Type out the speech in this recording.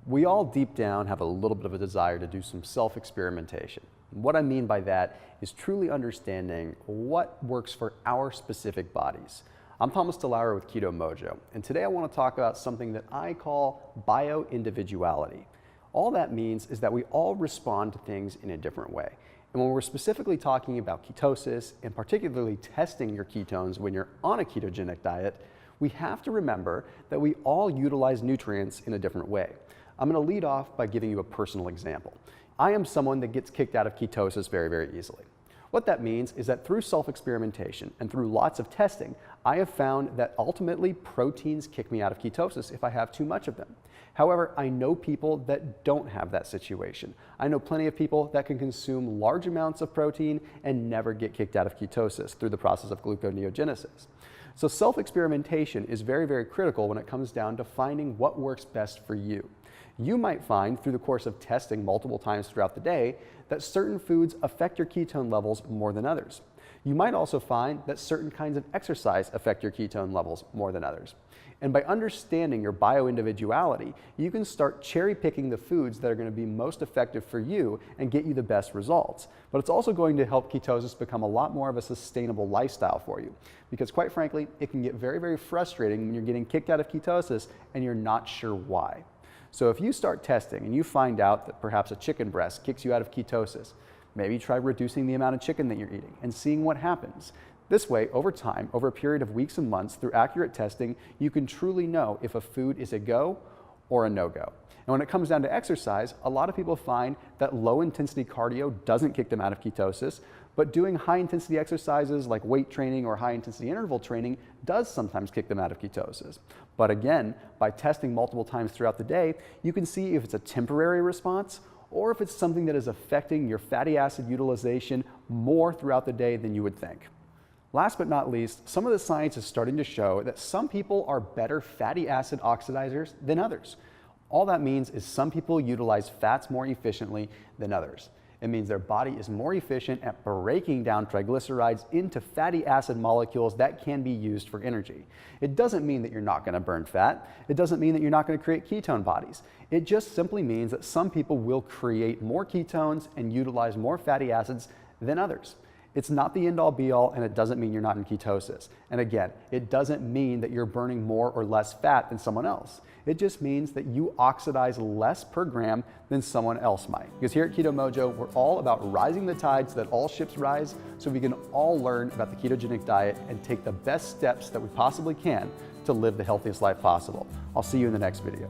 We all deep down have a little bit of a desire to do some self-experimentation. What I mean by that is truly understanding what works for our specific bodies. I'm DeLauer with Keto-Mojo, and today I want to talk about something that I call bio-individuality. All that means is that we all respond to things in a different way. And when we're specifically talking about ketosis, and particularly testing your ketones when you're on a ketogenic diet, we have to remember that we all utilize nutrients in a different way. I'm going to lead off by giving you a personal example. I am someone that gets kicked out of ketosis very, very easily. What that means is that through self-experimentation and through lots of testing, I have found that ultimately proteins kick me out of ketosis if I have too much of them. However, I know people that don't have that situation. I know plenty of people that can consume large amounts of protein and never get kicked out of ketosis through the process of gluconeogenesis. So self-experimentation is very, very critical when it comes down to finding what works best for you. You might find through the course of testing multiple times throughout the day that certain foods affect your ketone levels more than others. You might also find that certain kinds of exercise affect your ketone levels more than others. And by understanding your bio-individuality, you can start cherry picking the foods that are going to be most effective for you and get you the best results. But it's also going to help ketosis become a lot more of a sustainable lifestyle for you. Because quite frankly, it can get very, very frustrating when you're getting kicked out of ketosis and you're not sure why. So if you start testing and you find out that perhaps a chicken breast kicks you out of ketosis, maybe try reducing the amount of chicken that you're eating and seeing what happens. This way, over time, over a period of weeks and months, through accurate testing, you can truly know if a food is a go or a no-go. And when it comes down to exercise, a lot of people find that low-intensity cardio doesn't kick them out of ketosis, but doing high-intensity exercises like weight training or high-intensity interval training does sometimes kick them out of ketosis. But again, by testing multiple times throughout the day, you can see if it's a temporary response or if it's something that is affecting your fatty acid utilization more throughout the day than you would think. Last but not least, some of the science is starting to show that some people are better fatty acid oxidizers than others. All that means is some people utilize fats more efficiently than others. It means their body is more efficient at breaking down triglycerides into fatty acid molecules that can be used for energy. It doesn't mean that you're not going to burn fat. It doesn't mean that you're not going to create ketone bodies. It just simply means that some people will create more ketones and utilize more fatty acids than others. It's not the end-all be-all, and it doesn't mean you're not in ketosis. And again, it doesn't mean that you're burning more or less fat than someone else. It just means that you oxidize less per gram than someone else might. Because here at Keto-Mojo, we're all about rising the tide so that all ships rise, so we can all learn about the ketogenic diet and take the best steps that we possibly can to live the healthiest life possible. I'll see you in the next video.